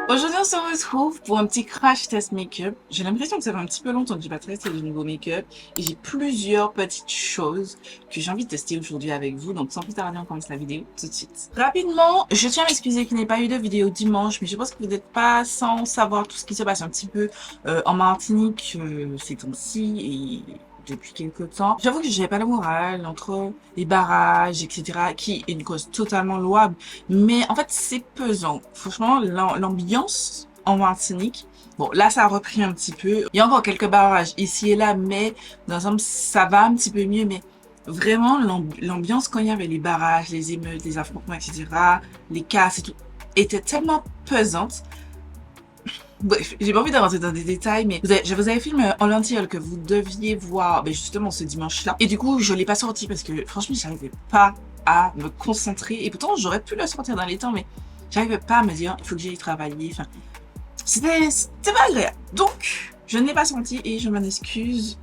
Aujourd'hui, on se retrouve pour un petit crash test make-up. J'ai l'impression que ça fait un petit peu longtemps que j'ai pas testé du nouveau make-up et j'ai plusieurs petites choses que j'ai envie de tester aujourd'hui avec vous. Donc, sans plus tarder, on commence la vidéo tout de suite. Rapidement, je tiens à m'excuser qu'il n'y ait pas eu de vidéo dimanche, mais je pense que vous n'êtes pas sans savoir tout ce qui se passe un petit peu en Martinique ces temps-ci et depuis quelques temps. J'avoue que j'avais pas le moral entre les barrages, etc., qui est une cause totalement louable. Mais en fait, c'est pesant. Franchement, l'ambiance en Martinique, bon, là, ça a repris un petit peu. Il y a encore quelques barrages ici et là, mais dans l'ensemble, ça va un petit peu mieux. Mais vraiment, l'ambiance quand il y avait les barrages, les émeutes, les affrontements, etc., les casses et tout, était tellement pesante. Bref, j'ai pas envie de rentrer dans des détails, mais je vous avais filmé en lentilles que vous deviez voir justement ce dimanche-là. Et du coup, je l'ai pas sorti parce que franchement, j'arrivais pas à me concentrer. Et pourtant, j'aurais pu le sortir dans les temps, mais j'arrivais pas à me dire, il faut que j'aille travailler. Enfin, c'était pas agréable. Donc, je ne l'ai pas senti et je m'en excuse.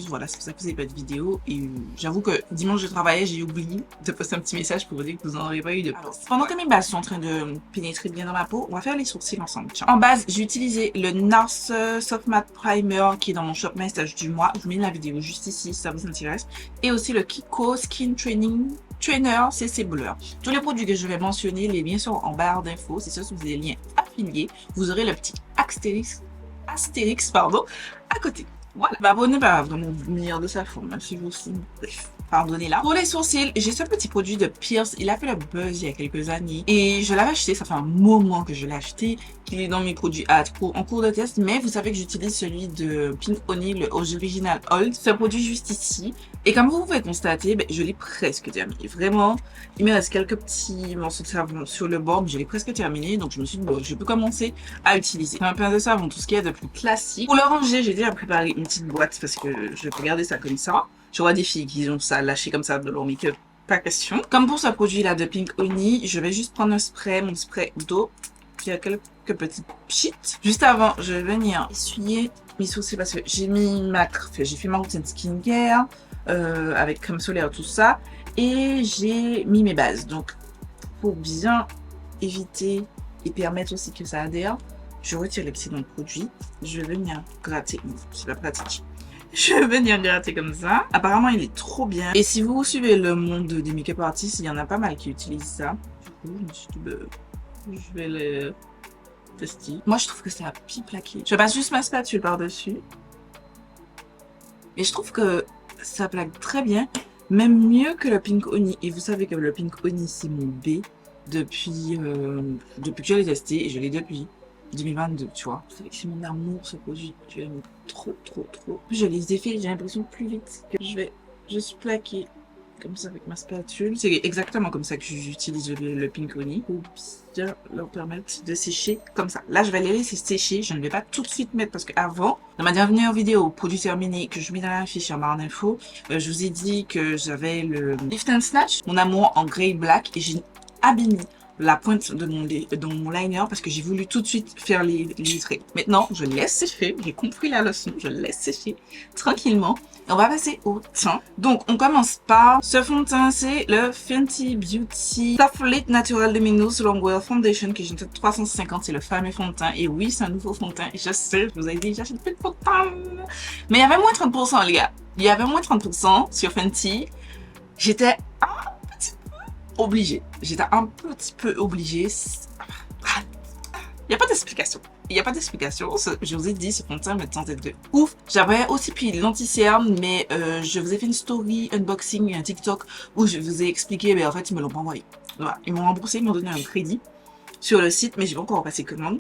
Voilà, c'est pour ça que vous n'avez pas de vidéo. Et j'avoue que dimanche, je travaillais, j'ai oublié de poster un petit message pour vous dire que vous n'en aurez pas eu de plus. Pendant que mes bases sont en train de pénétrer bien dans ma peau, on va faire les sourcils ensemble. Tiens. En base, j'ai utilisé le NARS Soft Matte Primer qui est dans mon shop message du mois. Je vous mets la vidéo juste ici si ça vous intéresse. Et aussi le Kiko Skin Trainer CC Blur. Tous les produits que je vais mentionner, les liens sont en barre d'infos. C'est ça, si vous avez des liens affiliés, vous aurez le petit Astérix, à côté. Voilà. M'abonner pas dans mon meilleur de sa forme, si vous aussi. Bref. Pardonnez là. Pour les sourcils, j'ai ce petit produit de Pierce. Il a fait le buzz il y a quelques années. Et je l'avais acheté, ça fait un moment que je l'ai acheté. Il est dans mes produits en cours de test. Mais vous savez que j'utilise celui de Pink Honey, le Original Old. Ce produit juste ici. Et comme vous pouvez constater, je l'ai presque terminé. Vraiment, il me reste quelques petits morceaux de savon sur le bord, mais je l'ai presque terminé. Donc je me suis dit, bon, je peux commencer à utiliser un pain de savon, tout ce qu'il y a de plus classique. Pour le ranger, j'ai déjà préparé une petite boîte parce que je vais garder ça comme ça. Je vois des filles qui ont ça lâché comme ça de leur make-up, pas question. Comme pour ce produit-là de Pink Honey, je vais juste prendre un spray, mon spray d'eau, qui a quelques petits pchits. Juste avant, je vais venir essuyer mes sourcils parce que j'ai fait ma routine skincare avec crème solaire, tout ça, et j'ai mis mes bases. Donc, pour bien éviter et permettre aussi que ça adhère, je retire l'excédent de produit. Je vais venir gratter. C'est pas pratique. Je vais venir gratter comme ça. Apparemment, il est trop bien. Et si vous suivez le monde des make-up artistes, il y en a pas mal qui utilisent ça. Du coup, je me suis dit, je vais le tester. Moi, je trouve que c'est à pied plaqué. Je passe juste ma spatule par-dessus. Et je trouve que ça plaque très bien. Même mieux que le Pink Honey. Et vous savez que le Pink Honey, c'est mon B depuis que je l'ai testé. Et je l'ai depuis 2022, tu vois. C'est mon amour, ce produit. Je l'aime trop. Je les ai fait, j'ai l'impression, plus vite que je vais juste plaquer comme ça avec ma spatule. C'est exactement comme ça que j'utilise le Pink Honey pour bien leur permettre de sécher comme ça. Là, je vais les laisser sécher. Je ne vais pas tout de suite mettre parce qu'avant, dans ma dernière vidéo, produit terminé, que je mets dans la fiche en barre d'infos, je vous ai dit que j'avais le Lift and Snatch, mon amour en grey black, et j'ai abîmé la pointe de mon liner parce que j'ai voulu tout de suite faire les traits. Maintenant, je laisse sécher. J'ai compris la leçon. Je laisse sécher tranquillement. Et on va passer au teint. Donc, on commence par ce fond de teint. C'est le Fenty Beauty Soft Natural Luminous Longwear Foundation que j'ai en 350. C'est le fameux fond de teint. Et oui, c'est un nouveau fond de teint. Et je sais, je vous ai dit, j'achète plus de fond de teint. Mais il y avait moins 30%, les gars. Il y avait moins 30% sur Fenty. J'étais obligée. J'étais un petit peu obligée. Il n'y a pas d'explication. Il n'y a pas d'explication. Je vous ai dit, ce fond de teint me tentait de ouf. J'avais aussi pris l'anti-cerne, mais je vous ai fait une story unboxing, un TikTok, où je vous ai expliqué, mais en fait, ils me l'ont pas envoyé. Voilà. Ils m'ont remboursé, ils m'ont donné un crédit sur le site, mais j'ai pas encore passé commande.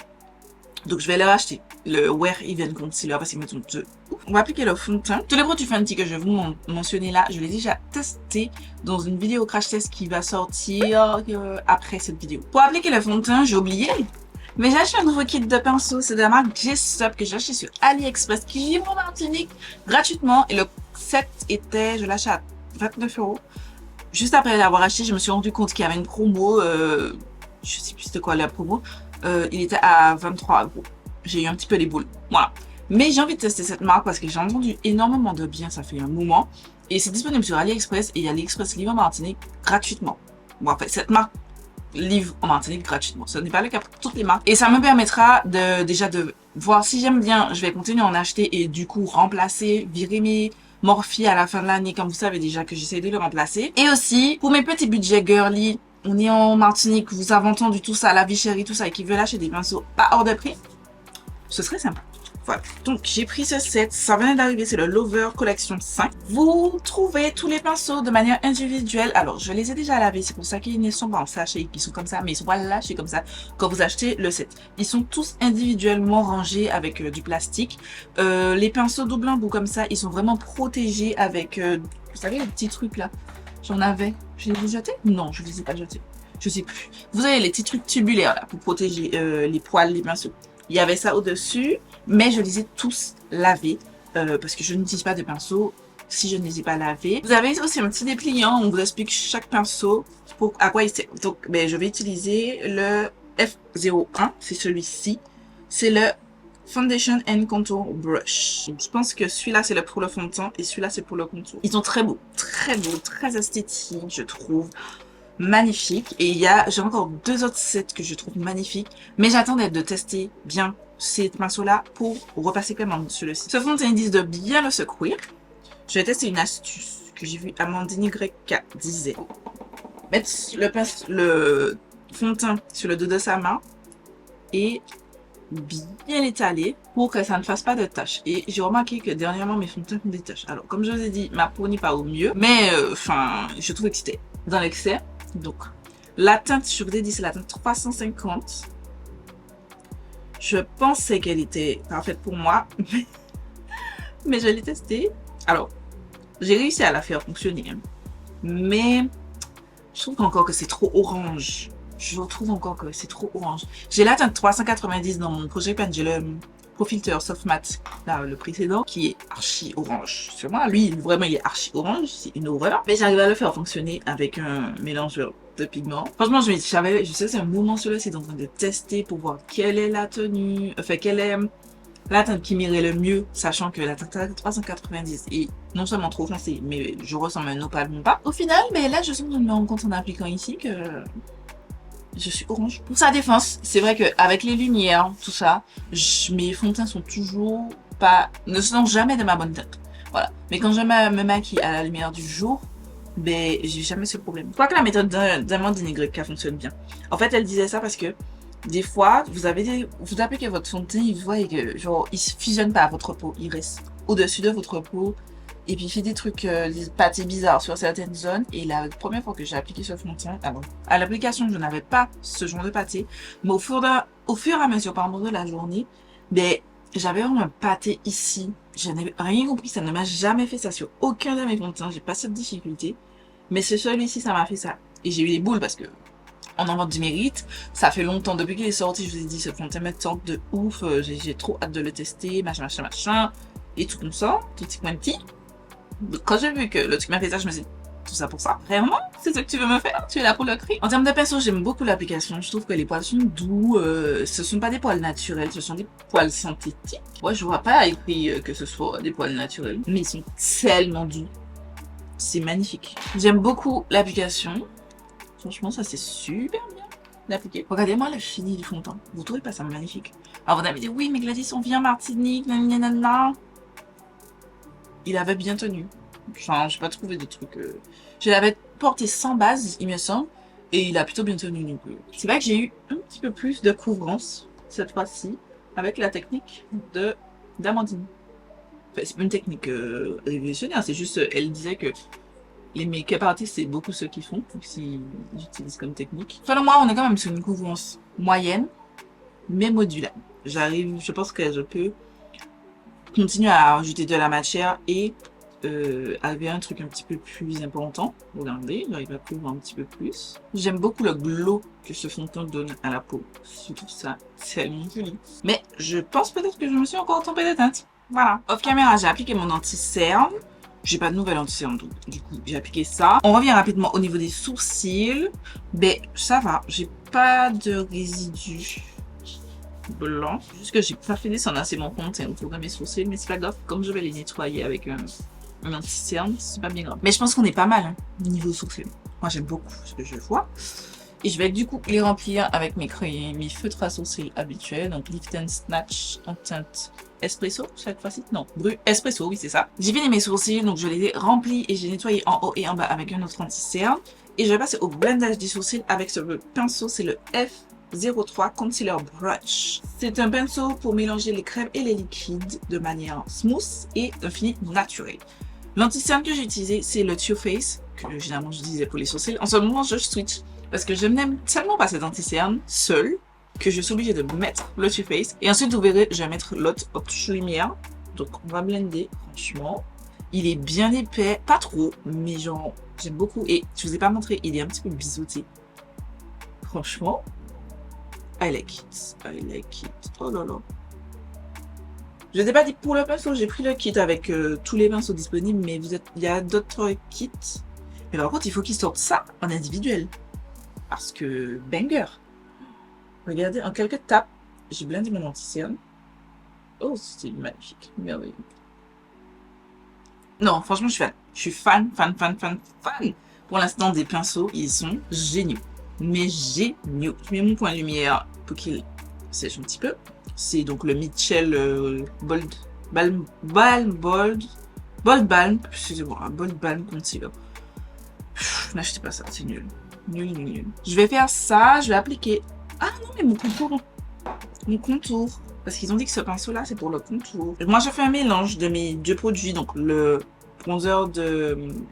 Donc, je vais leur acheter le Wear Even Concealer parce qu'ils me sont de ouf. On va appliquer le fond de teint. Tous les produits Fenty que je vais vous mentionner là, je l'ai déjà testé dans une vidéo crash test qui va sortir après cette vidéo. Pour appliquer le fond de teint, j'ai oublié, mais j'ai acheté un nouveau kit de pinceau. C'est de la marque J-Stop que j'ai acheté sur AliExpress qui livre en Martinique gratuitement. Et le set était, je l'achète à 29 €. Juste après l'avoir acheté, je me suis rendu compte qu'il y avait une promo. Je sais plus c'était quoi la promo. Il était à 23 €. J'ai eu un petit peu les boules. Voilà. Mais j'ai envie de tester cette marque parce que j'ai entendu énormément de bien, ça fait un moment. Et c'est disponible sur AliExpress et AliExpress livre en Martinique gratuitement. Bon, en fait, cette marque livrent en Martinique gratuitement. Ce n'est pas le cas pour toutes les marques. Et ça me permettra déjà de voir si j'aime bien, je vais continuer à en acheter et du coup remplacer, virer mes Morphe à la fin de l'année, comme vous savez déjà que j'essaie de le remplacer. Et aussi, pour mes petits budgets girly, on est en Martinique, vous avez entendu tout ça, la vie chérie, tout ça, et qui veulent acheter des pinceaux pas hors de prix, ce serait sympa. Voilà. Donc, j'ai pris ce set. Ça vient d'arriver. C'est le Lover Collection 5. Vous trouvez tous les pinceaux de manière individuelle. Alors, je les ai déjà lavés. C'est pour ça qu'ils ne sont pas en sachet, qu'ils sont comme ça. Mais ils sont pas lâchés comme ça quand vous achetez le set. Ils sont tous individuellement rangés avec du plastique. Les pinceaux double embout comme ça, ils sont vraiment protégés avec, vous savez, les petits trucs là. J'en avais. Je les ai jetés? Non, je les ai pas jetés. Je sais plus. Vous avez les petits trucs tubulaires là pour protéger les poils, les pinceaux. Il y avait ça au-dessus, mais je les ai tous lavés parce que je n'utilise pas de pinceau si je ne les ai pas lavés. Vous avez aussi un petit dépliant où on vous explique chaque pinceau à quoi il sert. Donc, je vais utiliser le F01, c'est celui-ci. C'est le Foundation and Contour Brush. Je pense que celui-là, c'est pour le fond de teint et celui-là, c'est pour le contour. Ils sont très beaux, très esthétiques, je trouve. Magnifique. Et j'ai encore 2 autres sets que je trouve magnifiques. Mais j'attends de tester bien ces pinceaux-là pour repasser commande sur le site. Ce fond de teint, ils disent de bien le secouer. Je vais tester une astuce que j'ai vue Amandine YK disait. Mettre le fond de teint sur le dos de sa main et bien l'étaler pour que ça ne fasse pas de taches. Et j'ai remarqué que dernièrement, mes fonds de teint font des taches. Alors, comme je vous ai dit, ma peau n'est pas au mieux. Mais, je trouve que c'était dans l'excès. Donc, la teinte, je vous ai dit, c'est la teinte 350. Je pensais qu'elle était parfaite pour moi, mais je l'ai testée. Alors, j'ai réussi à la faire fonctionner, hein. Mais je trouve encore que c'est trop orange. Je trouve encore que c'est trop orange. J'ai la teinte 390 dans mon Project Pendulum Pro Filter Soft Matte, là, le précédent, qui est archi orange. Sur moi, lui, vraiment, il est archi orange. C'est une horreur. Mais j'arrive à le faire fonctionner avec un mélangeur de pigments. Franchement, je sais que c'est un moment sur le site en train de tester pour voir quelle est la tenue, quelle est la teinte qui m'irait le mieux, sachant que la teinte 390 est non seulement trop foncée, mais je ressemble à un opale mon pas. Au final, là, je me rends compte en appliquant ici que je suis orange. Pour sa défense, c'est vrai qu'avec les lumières, tout ça, mes fonds de teint ne sont jamais de ma bonne teinte. Voilà. Mais quand je me maquille à la lumière du jour, j'ai jamais ce problème. Je crois que la méthode d'Amandine YK fonctionne bien. En fait, elle disait ça parce que des fois, vous appliquez votre fond de teint, vous voyez que genre, il se fusionne pas à votre peau, il reste au-dessus de votre peau. Et puis, il fait des trucs, des pâtés bizarres sur certaines zones. Et la première fois que j'ai appliqué ce fond de teint, à l'application, je n'avais pas ce genre de pâté. Mais au fur et à mesure, de la journée, j'avais vraiment un pâté ici. Je n'avais rien compris, ça ne m'a jamais fait ça sur aucun de mes fonds de teint. J'ai pas cette difficulté. Mais celui-ci, ça m'a fait ça. Et j'ai eu des boules parce que on en vend du mérite. Ça fait longtemps, depuis qu'il est sorti, je vous ai dit, ce fond de teint me tente de ouf. J'ai trop hâte de le tester, machin. Et tout comme ça, tout petit. Quand j'ai vu que le truc m'a fait ça, je me suis dit, tout ça pour ça? Vraiment? C'est ce que tu veux me faire? Tu es là pour le cri? En termes de pinceau, j'aime beaucoup l'application. Je trouve que les poils sont doux. Ce sont pas des poils naturels, ce sont des poils synthétiques. Moi, je vois pas écrit que ce soit des poils naturels. Mais ils sont tellement doux. C'est magnifique. J'aime beaucoup l'application. Franchement, ça c'est super bien d'appliquer. Regardez-moi le fini du fond de teint. Vous trouvez pas ça magnifique? Alors vous avez dit, oui, mais Gladys, on vient Martinique, nanana. Il avait bien tenu. Enfin, j'ai pas trouvé de trucs. Je l'avais porté sans base, il me semble, et il a plutôt bien tenu. Donc, c'est vrai que j'ai eu un petit peu plus de couvrance cette fois-ci avec la technique d'Amandine. Enfin, c'est pas une technique révolutionnaire, c'est juste, elle disait que les make-up artistes, c'est beaucoup ceux qui font, donc s'ils utilisent comme technique. Selon moi, on est quand même sur une couvrance moyenne, mais modulable. Je pense que je peux continuer à ajouter de la matière et avec un truc un petit peu plus important. Regardez, j'arrive à couvrir un petit peu plus. J'aime beaucoup le glow que ce fond de teint donne à la peau. Je trouve ça tellement joli. Mais je pense peut-être que je me suis encore trompée de teinte. Voilà. Off caméra, j'ai appliqué mon anti-cerne. J'ai pas de nouvelle anti-cerne, donc du coup, j'ai appliqué ça. On revient rapidement au niveau des sourcils. Ça va. J'ai pas de résidus blanc. Juste que j'ai pas fait descendre assez mon fond de teint autour de mes sourcils, mais c'est pas grave. Comme je vais les nettoyer avec un anti-cerne, c'est pas bien grave. Mais je pense qu'on est pas mal, hein, niveau sourcils. Moi, j'aime beaucoup ce que je vois. Et je vais du coup les remplir avec mes feutres à sourcils habituels. Donc Lift and Snatch en teinte espresso cette fois-ci. Non, brut espresso, oui c'est ça. J'ai fini mes sourcils, donc je les ai remplis et j'ai nettoyé en haut et en bas avec un autre anti-cerne. Et je vais passer au blendage des sourcils avec ce pinceau, c'est le F03 Concealer Brush. C'est un pinceau pour mélanger les crèmes et les liquides de manière smooth et un fini naturel. L'anti-cerne que j'ai utilisé, c'est le Too Faced, que généralement j'utilisais pour les sourcils. En ce moment, je switch parce que je n'aime tellement pas cet anti-cerne seul que je suis obligée de mettre le Too Faced. Et ensuite, vous verrez, je vais mettre l'autre lumière. Donc, on va blender, franchement. Il est bien épais, pas trop, mais genre, j'aime beaucoup. Et je vous ai pas montré, il est un petit peu biseauté. Franchement, I like it. I like it. Oh là là. Je ne t'ai pas dit pour le pinceau, j'ai pris le kit avec tous les pinceaux disponibles, mais il y a d'autres kits. Mais par contre, il faut qu'ils sortent ça en individuel. Parce que banger. Regardez, en quelques tapes, j'ai blindé mon anti-cerne. Oh, c'était magnifique. Merveilleux. Non, franchement, je suis fan. Je suis fan. Pour l'instant, des pinceaux, ils sont géniaux. Mais géniaux. Je mets mon point de lumière pour qu'il sèche un petit peu. C'est donc le Mitchell Bold Balm, excusez-moi, Bold Balm Concealer. N'achetez pas ça, c'est nul. Nul. Je vais faire ça, je vais appliquer. Ah non, mais mon contour. Mon contour. Parce qu'ils ont dit que ce pinceau-là, c'est pour le contour. Moi, je fais un mélange de mes deux produits. Donc, le bronzer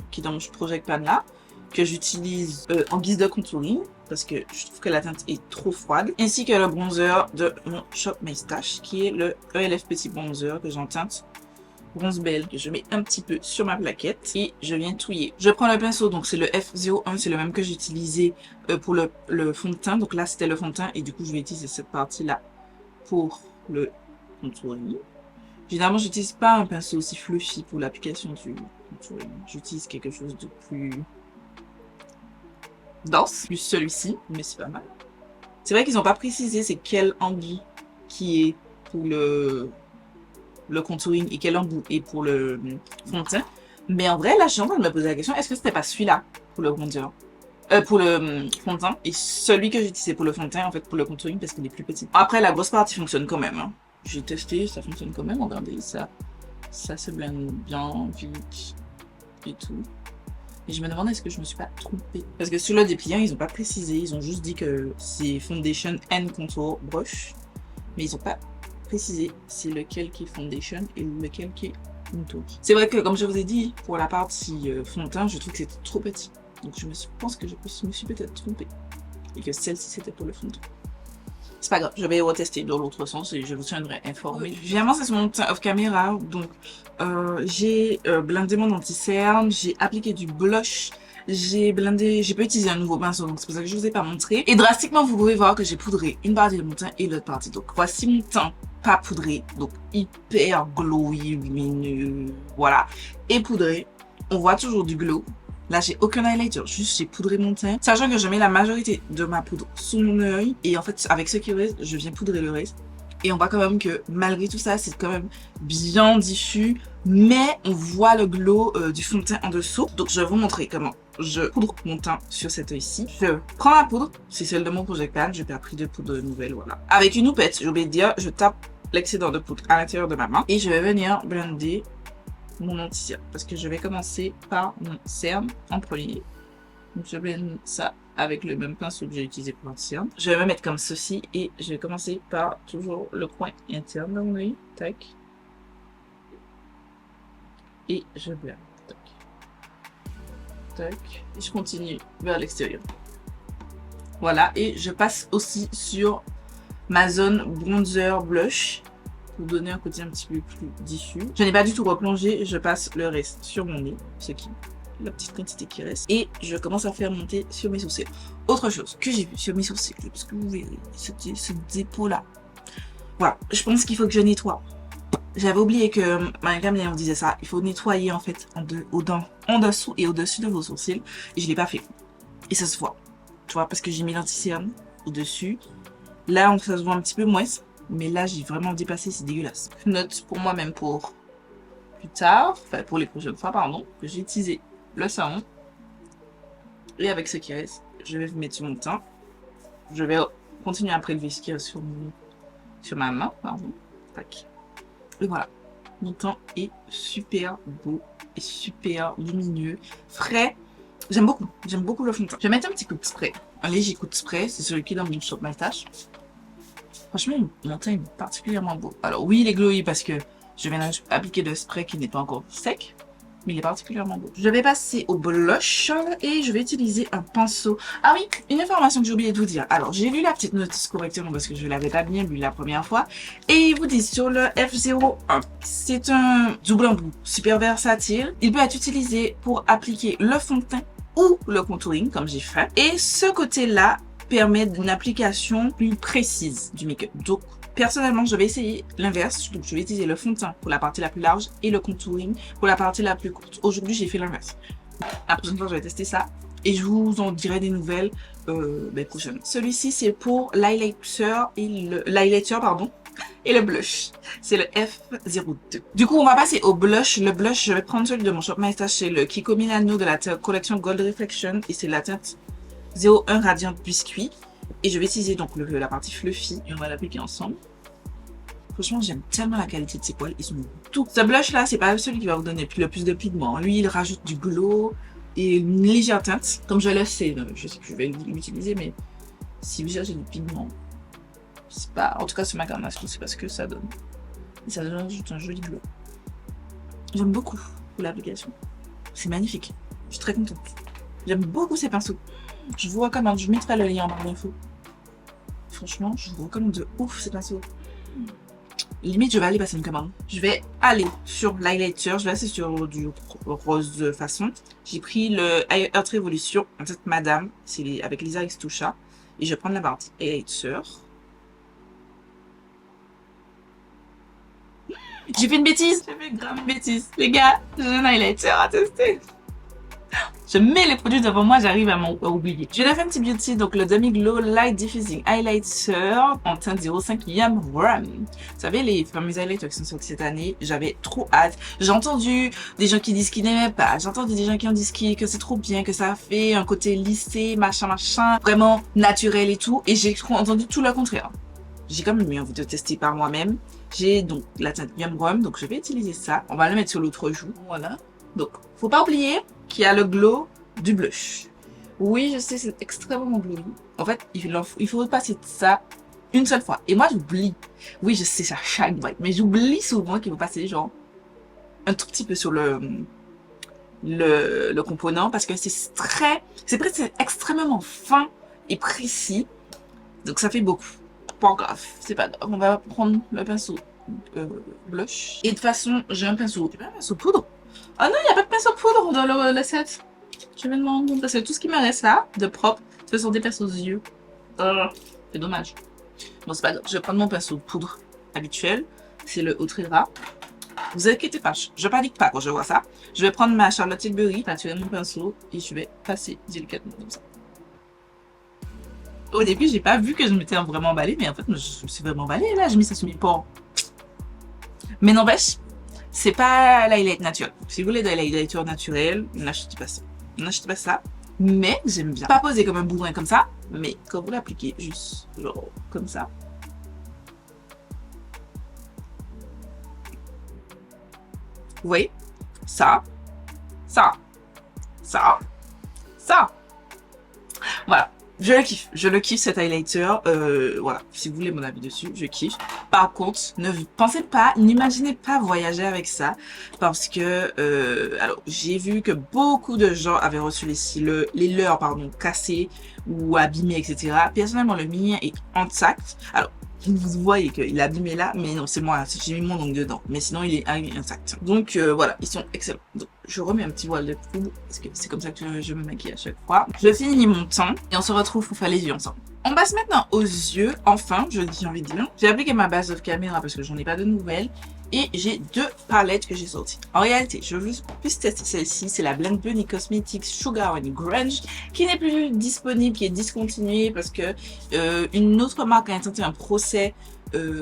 qui est dans mon Project Pan là, que j'utilise en guise de contouring. Parce que je trouve que la teinte est trop froide. Ainsi que le bronzer de mon Shop My Stash, qui est le ELF Petit Bronzer que j'en teinte bronze belle, que je mets un petit peu sur ma plaquette et je viens touiller. Je prends le pinceau, donc c'est le F01, c'est le même que j'ai utilisé pour le fond de teint. Donc là, c'était le fond de teint et du coup, je vais utiliser cette partie-là pour le contouring. Généralement, j'utilise pas un pinceau aussi fluffy pour l'application du contouring. J'utilise quelque chose de plus dense, plus celui-ci, mais c'est pas mal. C'est vrai qu'ils n'ont pas précisé c'est quel embout qui est pour le contouring et quel embout est pour le fond de teint. Mais en vrai, là, je suis en train de me poser la question, est-ce que c'était pas celui-là pour le bronzer pour le fond de teint et celui que j'ai utilisé pour le fond de teint, en fait, pour le contouring parce qu'il est plus petit. Après, la grosse partie fonctionne quand même. Hein. J'ai testé, ça fonctionne quand même. Regardez, ça se blende bien, vite et tout. Et je me demande est-ce que je me suis pas trompée. Parce que sur le dépliant, ils ont pas précisé. Ils ont juste dit que c'est Foundation and Contour Brush. Mais ils ont pas précisé c'est lequel qui est Foundation et lequel qui est Contour. C'est vrai que, comme je vous ai dit, pour la partie fond de teint, je trouve que c'était trop petit. Donc je pense que je me suis peut-être trompée. Et que celle-ci, c'était pour le fond de teint. C'est pas grave, je vais retester dans l'autre sens et je vous tiendrai informé. Évidemment, c'est mon teint off caméra, donc j'ai blindé mon anti-cerne, j'ai appliqué du blush, j'ai pas utilisé un nouveau pinceau, donc c'est pour ça que je vous ai pas montré. Et drastiquement, vous pouvez voir que j'ai poudré une partie de mon teint et l'autre partie. Donc voici mon teint pas poudré, donc hyper glowy, lumineux, voilà, et poudré. On voit toujours du glow. Là, j'ai aucun highlighter, juste j'ai poudré mon teint. Sachant que je mets la majorité de ma poudre sous mon œil. Et en fait, avec ce qui reste, je viens poudrer le reste. Et on voit quand même que malgré tout ça, c'est quand même bien diffus. Mais on voit le glow du fond de teint en dessous. Donc, je vais vous montrer comment je poudre mon teint sur cet œil-ci. Je prends ma poudre, c'est celle de mon Project Pan. J'ai pas pris de poudre nouvelle, voilà. Avec une houppette, j'ai oublié de dire, je tape l'excédent de poudre à l'intérieur de ma main. Et je vais venir blender mon anti-cerne parce que je vais commencer par mon cerne en premier. Donc je blende ça avec le même pinceau que j'ai utilisé pour l'anti-cerne. Je vais me mettre comme ceci et je vais commencer par toujours le coin interne de mon œil. Tac. Et je blende. Tac. Tac. Et je continue vers l'extérieur. Voilà. Et je passe aussi sur ma zone bronzer blush. Pour donner un côté un petit peu plus diffus. Je n'ai pas du tout replongé, je passe le reste sur mon nez, la petite quantité qui reste, et je commence à faire monter sur mes sourcils. Autre chose que j'ai vu sur mes sourcils, parce que vous verrez, ce dépôt-là. Voilà, je pense qu'il faut que je nettoie. J'avais oublié que ma gamme disait ça, il faut nettoyer en fait en dessous et au-dessus de vos sourcils, et je ne l'ai pas fait. Et ça se voit, tu vois, parce que j'ai mis l'anti-cerne au-dessus. Là, ça se voit un petit peu moins. Mais là, j'ai vraiment dépassé, c'est dégueulasse. Note pour moi-même pour plus tard, enfin pour les prochaines fois, pardon, que j'ai utilisé le savon. Et avec ce qui reste, je vais vous mettre sur mon teint. je vais continuer à prélever ce qu'il y a sur ma main, pardon. Tac. Et voilà. Mon teint est super beau et super lumineux, frais. J'aime beaucoup le fond de teint. Je vais mettre un petit coup de spray, un léger coup de spray, c'est celui qui est dans mon Shop My Stash. Franchement, mon teint est particulièrement beau. Alors oui, il est glowy parce que je viens d'appliquer le spray qui n'est pas encore sec, mais il est particulièrement beau. Je vais passer au blush et je vais utiliser un pinceau. Ah oui, une information que j'ai oublié de vous dire. Alors, j'ai lu la petite notice correctement parce que je ne l'avais pas bien lu la première fois. Et ils vous disent sur le F01, c'est un double embout super versatile. Il peut être utilisé pour appliquer le fond de teint ou le contouring, comme j'ai fait. Et ce côté-là permet une application plus précise du make-up. Donc, personnellement, je vais essayer l'inverse. Donc, je vais utiliser le fond de teint pour la partie la plus large et le contouring pour la partie la plus courte. Aujourd'hui, j'ai fait l'inverse. La prochaine fois, je vais tester ça et je vous en dirai des nouvelles prochainement. Celui-ci, c'est pour l'highlighter et le blush. C'est le F02. Du coup, on va passer au blush. Le blush, je vais prendre celui de mon Shop My Stash. C'est le Kiko Milano de la collection Gold Reflection et c'est la teinte 01 Radiant Biscuit. Et je vais utiliser donc la partie fluffy et on va l'appliquer ensemble. Franchement, j'aime tellement la qualité de ces poils. Ils sont tout. Ce blush là, c'est pas celui qui va vous donner le plus de pigments. Lui, il rajoute du glow et une légère teinte. Comme je le sais, je sais que je vais l'utiliser, mais si vous cherchez du pigment, c'est pas. En tout cas, sur ma carnage, c'est pas ce que ça donne. Et ça donne juste un joli glow. J'aime beaucoup pour l'application. C'est magnifique. Je suis très contente. J'aime beaucoup ces pinceaux. Je vous recommande, je mettrai le lien en barre d'infos. Franchement, je vous recommande de ouf ces pinceaux. Limite, je vais aller passer une commande. Je vais aller sur l'highlighter, je vais aller sur du rose de façon. J'ai pris le Earth Revolution, en fait, Madame, c'est avec Lisa X Toucha. Et je vais prendre la partie highlighter. J'ai fait une bêtise, j'ai fait grave une bêtise. Les gars, j'ai un highlighter à tester. Je mets les produits devant moi, j'arrive à m'oublier. Je vais faire un petit beauty, donc le Demi Glow Light Diffusing Highlighter en teinte 05 Yum Rum. Vous savez, les fameux highlighters qui sont sortis cette année, j'avais trop hâte. J'ai entendu des gens qui disent qu'ils n'aimaient pas, j'ai entendu des gens qui ont dit que c'est trop bien, que ça fait un côté lissé, machin, vraiment naturel et tout, et j'ai entendu tout le contraire. J'ai quand même eu envie de tester par moi-même. J'ai donc la teinte Yum Rum, donc je vais utiliser ça. On va le mettre sur l'autre joue, voilà. Donc, faut pas oublier qu'il y a le glow du blush. Oui, je sais, c'est extrêmement glowy. En fait, il faut passer ça une seule fois. Et moi, j'oublie. Oui, je sais, ça shine bright. Mais j'oublie souvent qu'il faut passer genre un tout petit peu sur le component parce que c'est extrêmement fin et précis. Donc, ça fait beaucoup. Pas grave, c'est pas grave. On va prendre le pinceau blush. Et de toute façon, j'ai un pinceau poudre. Ah non, il n'y a pas de pinceau poudre dans le set. Je vais me demander parce que tout ce qui me reste là, de propre, ce sont des pinceaux yeux. C'est dommage. Bon, c'est pas grave. Je vais prendre mon pinceau poudre habituel. C'est le Outrera. Vous inquiétez pas, je panique pas quand je vois ça. Je vais prendre ma Charlotte Tilbury, peinturer mon pinceau et je vais passer délicatement comme ça. Au début, j'ai pas vu que je m'étais vraiment emballée, mais en fait, je me suis vraiment emballée là. J'ai mis ça sur mes pores. Mais n'empêche, c'est pas l'highlight naturel. Si vous voulez de l'highlighter naturel, n'achetez pas ça. N'achetez pas ça. Mais j'aime bien. Pas poser comme un bourrin comme ça, mais quand vous l'appliquez, juste genre comme ça. Vous voyez? Ça. Voilà. Je le kiffe cet highlighter. Voilà, si vous voulez mon avis dessus, je kiffe. Par contre, n'imaginez pas voyager avec ça, parce que, alors, j'ai vu que beaucoup de gens avaient reçu les leurs, cassés ou abîmés, etc. Personnellement, le mien est intact. Alors, vous voyez qu'il est abîmé là, mais non, c'est moi, j'ai mis mon ongle dedans. Mais sinon, il est intact. Donc, voilà, ils sont excellents. Donc, je remets un petit voile de poudre, parce que c'est comme ça que je me maquille à chaque fois. Je finis mon teint, et on se retrouve pour faire les yeux ensemble. On passe maintenant aux yeux, enfin, j'ai envie de dire. J'ai appliqué ma base of camera parce que j'en ai pas de nouvelles. Et j'ai deux palettes que j'ai sorties. En réalité, je veux plus tester celle-ci. C'est la Blend Bunny Cosmetics Sugar and Grunge qui n'est plus disponible, qui est discontinuée parce que une autre marque a intenté un procès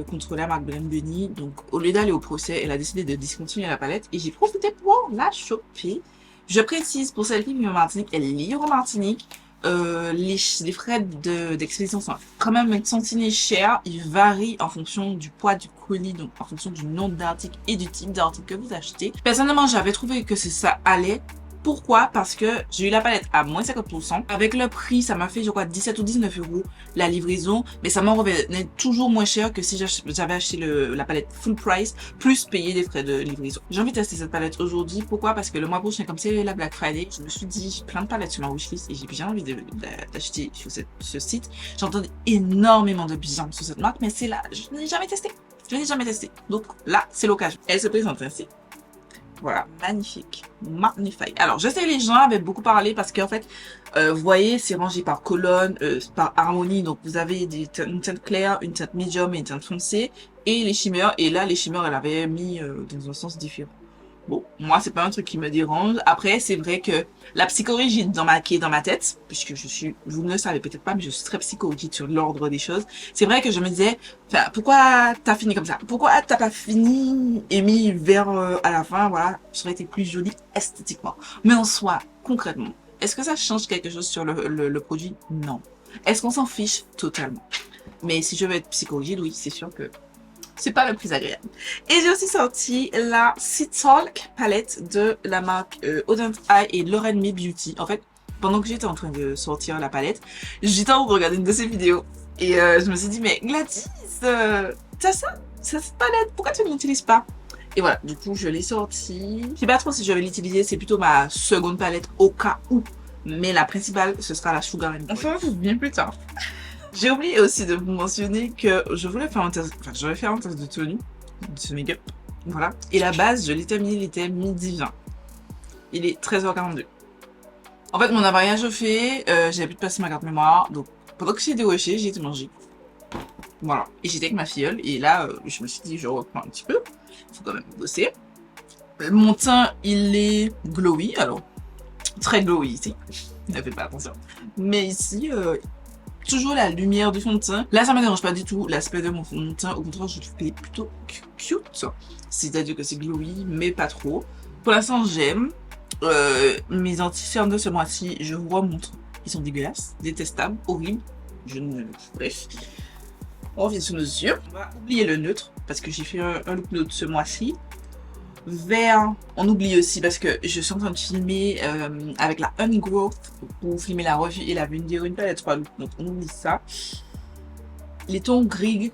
contre la marque Blend Bunny. Donc, au lieu d'aller au procès, elle a décidé de discontinuer la palette et j'ai profité pour la choper. Je précise, pour celle qui vit en Martinique, elle est liée en Martinique. les frais d'expédition sont quand même un tantinet chers. Ils varient en fonction du poids du colis, donc en fonction du nombre d'articles et du type d'article que vous achetez. Personnellement, j'avais trouvé que ça allait. Pourquoi? Parce que j'ai eu la palette à moins 50%. Avec le prix, ça m'a fait, je crois, 17 ou 19 euros la livraison. Mais ça m'en revenait toujours moins cher que si j'avais acheté la palette full price, plus payer des frais de livraison. J'ai envie de tester cette palette aujourd'hui. Pourquoi? Parce que le mois prochain, comme c'est la Black Friday, je me suis dit, j'ai plein de palettes sur ma wishlist et j'ai bien envie d'acheter sur ce site. J'entends énormément de bien sur cette marque, mais c'est là, je n'ai jamais testé. Je n'ai jamais testé. Donc là, c'est l'occasion. Elle se présente ainsi. Voilà, magnifique, magnifique. Alors, je sais, les gens avaient beaucoup parlé parce qu'en fait, vous voyez, c'est rangé par colonne, par harmonie. Donc, vous avez une teinte claire, une teinte médium et une teinte foncée. Et les shimmers, et là, les shimmers, elle avait mis dans un sens différent. Bon, moi, c'est pas un truc qui me dérange. Après, c'est vrai que la psychorigide qui est dans ma tête, puisque vous ne le savez peut-être pas, mais je suis très psychorigide sur l'ordre des choses. C'est vrai que je me disais, enfin, pourquoi t'as fini comme ça? Pourquoi t'as pas fini et mis vert à la fin? Voilà, ça aurait été plus joli esthétiquement. Mais en soi, concrètement, est-ce que ça change quelque chose sur le produit? Non. Est-ce qu'on s'en fiche? Totalement. Mais si je veux être psychorigide, oui, c'est sûr que c'est pas le plus agréable. Et j'ai aussi sorti la Sea Talk palette de la marque Odent Eye et Lauren May Beauty. En fait, pendant que j'étais en train de sortir la palette, j'étais en train de regarder une de ses vidéos. Et je me suis dit, mais Gladys, t'as ça? Cette palette, pourquoi tu ne l'utilises pas? Et voilà, du coup, je l'ai sortie. Je sais pas trop si je vais l'utiliser, c'est plutôt ma seconde palette au cas où. Mais la principale, ce sera la Sugar and Boy. Enfin, bien plus tard. J'ai oublié aussi de vous mentionner que je voulais faire un test, enfin, j'avais fait un test de tenue, de make-up, voilà. Et la base, je l'ai terminé, il était midi 20. Il est 13h42. En fait, mon appareillage fait, j'avais plus de place sur ma carte mémoire, donc pendant que j'étais rushée, j'ai été manger. Voilà. Et j'étais avec ma filleule, et là, je me suis dit, je reprends un petit peu. Faut quand même bosser. Mon teint, il est glowy, alors, très glowy ici. Ne faites pas attention. Mais ici, toujours la lumière du fond de teint. Là, ça me dérange pas du tout l'aspect de mon fond de teint. Au contraire, je trouve qu'il est plutôt cute. C'est-à-dire que c'est glowy, mais pas trop. Pour l'instant, j'aime. Mes anti-cernes de ce mois-ci, je vous remontre. Ils sont dégueulasses, détestables, horribles. Bref. On revient sur nos yeux. On va oublier le neutre, parce que j'ai fait un look neutre ce mois-ci. Vert, on oublie aussi parce que je suis en train de filmer avec la Ungrowth pour filmer la revue et la vidéo une palette 3 looks, donc on oublie ça. Les tons gris,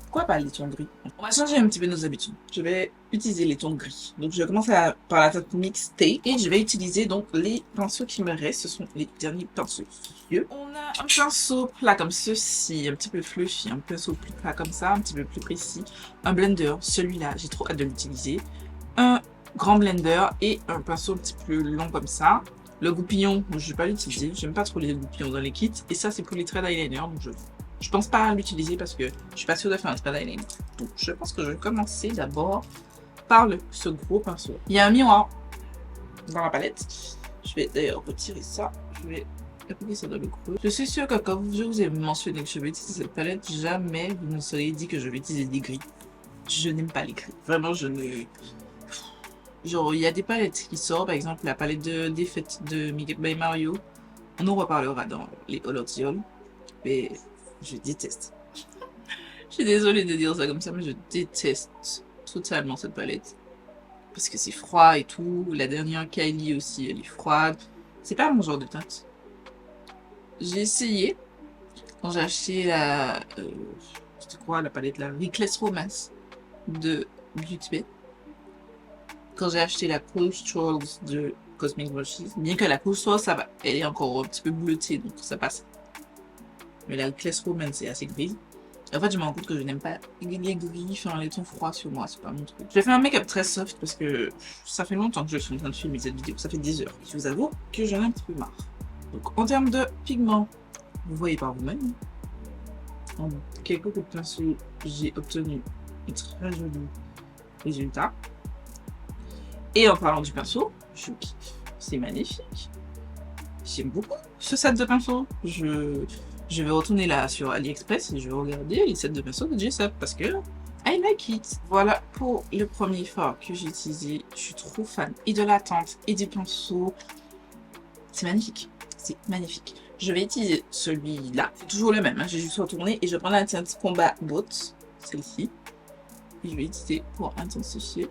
pourquoi pas les tons gris? On va changer un petit peu nos habitudes. Je vais utiliser les tons gris. Donc je vais commencer par la teinte mixtape et je vais utiliser donc les pinceaux qui me restent. Ce sont les derniers pinceaux. On a un pinceau plat comme ceci, un petit peu fluffy, un pinceau plus plat comme ça, un petit peu plus précis. Un blender, celui-là, j'ai trop hâte de l'utiliser. Un grand blender et un pinceau un petit peu long comme ça. Le goupillon, je ne vais pas l'utiliser. J'aime pas trop les goupillons dans les kits. Et ça, c'est pour les traits d'eyeliner. Donc je pense pas à l'utiliser parce que je suis pas sûre de faire un trait d'eyeliner. Donc je pense que je vais commencer d'abord par ce gros pinceau. Il y a un miroir dans la palette. Je vais d'ailleurs retirer ça. Je vais appliquer ça dans le creux. Je suis sûre que quand je vous ai mentionné que je vais utiliser cette palette, jamais vous ne seriez dit que je vais utiliser des gris. Je n'aime pas les gris. Vraiment, je ne... Genre, il y a des palettes qui sortent, par exemple la palette des fêtes de Make Up by Mario. On en reparlera dans les Holotioles. Mais je déteste. Je suis désolée de dire ça comme ça, mais je déteste totalement cette palette. Parce que c'est froid et tout. La dernière Kylie aussi, elle est froide. C'est pas mon genre de teinte. J'ai essayé quand j'ai acheté c'était quoi la palette là? Reckless Romance de Beauty Bay. Quand j'ai acheté la Cool Strolls de Cosmic Brushes, bien que la Cool Strolls, ça va, elle est encore un petit peu bleutée, donc ça passe. Mais la Reckless Romance est assez grise. En fait, je me rends compte que je n'aime pas les gris, enfin les tons froids sur moi, c'est pas mon truc. J'ai fait un make-up très soft parce que ça fait longtemps que je suis en train de filmer cette vidéo, ça fait 10 heures. Je vous avoue que j'en ai un petit peu marre. Donc en termes de pigments, vous voyez par vous-même, en quelques coups de pinceau, j'ai obtenu un très joli résultat. Et en parlant du pinceau, je kiffe, c'est magnifique. J'aime beaucoup ce set de pinceaux. Je vais retourner là sur AliExpress et je vais regarder les sets de pinceaux de Jessup parce que I like it. Voilà pour le premier fard que j'ai utilisé. Je suis trop fan et de la teinte et du pinceau. C'est magnifique. c'est magnifique. Je vais utiliser celui-là. C'est toujours le même, hein. J'ai juste retourné et je prends la teinte Combat Boat, celle-ci. Et je vais utiliser pour intensifier.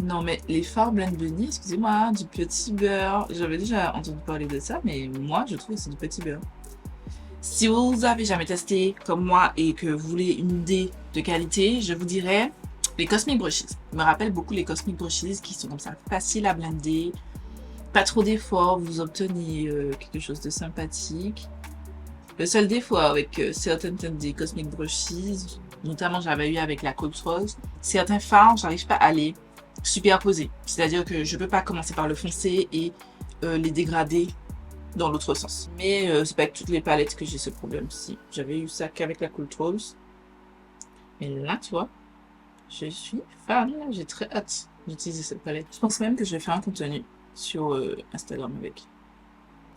Non mais les fards Blend Bunny, excusez-moi, hein, du petit beurre. J'avais déjà entendu parler de ça, mais moi je trouve que c'est du petit beurre. Si vous avez jamais testé comme moi et que vous voulez une idée de qualité, je vous dirais les Cosmic Brushes. Je me rappelle beaucoup les Cosmic Brushes qui sont comme ça, faciles à blender, pas trop d'efforts, vous obtenez quelque chose de sympathique. Le seul défaut avec certaines teintes des Cosmic Brushes, notamment j'avais eu avec la Cold Rose, certains fards, j'arrive pas à les superposer. C'est-à-dire que je peux pas commencer par le foncé et les dégrader dans l'autre sens. Mais c'est pas avec toutes les palettes que j'ai ce problème-ci. J'avais eu ça qu'avec la Cold Rose. Mais là, tu vois, je suis fan. J'ai très hâte d'utiliser cette palette. Je pense même que je vais faire un contenu sur Instagram avec.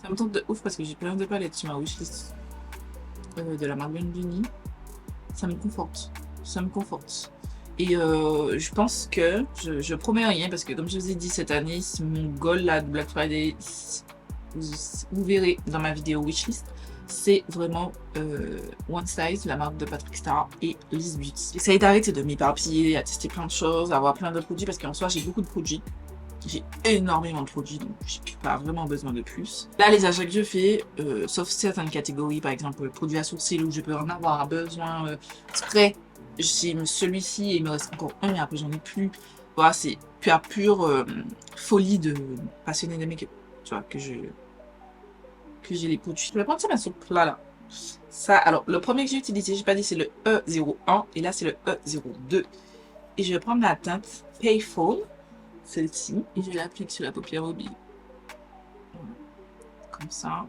Ça me tente de ouf parce que j'ai plein de palettes sur ma wishlist de la marque Blend Bunny. Ça me conforte. Ça me conforte. Et je pense que je promets rien parce que comme je vous ai dit cette année, c'est mon goal là de Black Friday. Vous verrez dans ma vidéo wishlist, c'est vraiment One Size, la marque de Patrick Star et Liz Beauty. J'essaie d'arrêter de m'éparpiller, à tester plein de choses, à avoir plein de produits parce qu'en soi j'ai beaucoup de produits. J'ai énormément de produits, donc j'ai pas vraiment besoin de plus. Là, les achats que je fais, sauf certaines catégories, par exemple produits à sourcils où je peux en avoir besoin exprès, j'ai celui-ci et il me reste encore un et après j'en ai plus. Voilà, c'est pure folie de passionné de make-up. Tu vois, que j'ai les produits. Je vais prendre ça dans ce plat-là. Ça, alors, le premier que j'ai utilisé, j'ai pas dit, c'est le E01. Et là, c'est le E02. Et je vais prendre la teinte Payphone, celle-ci. Et je l'applique sur la paupière mobile. Voilà. Comme ça.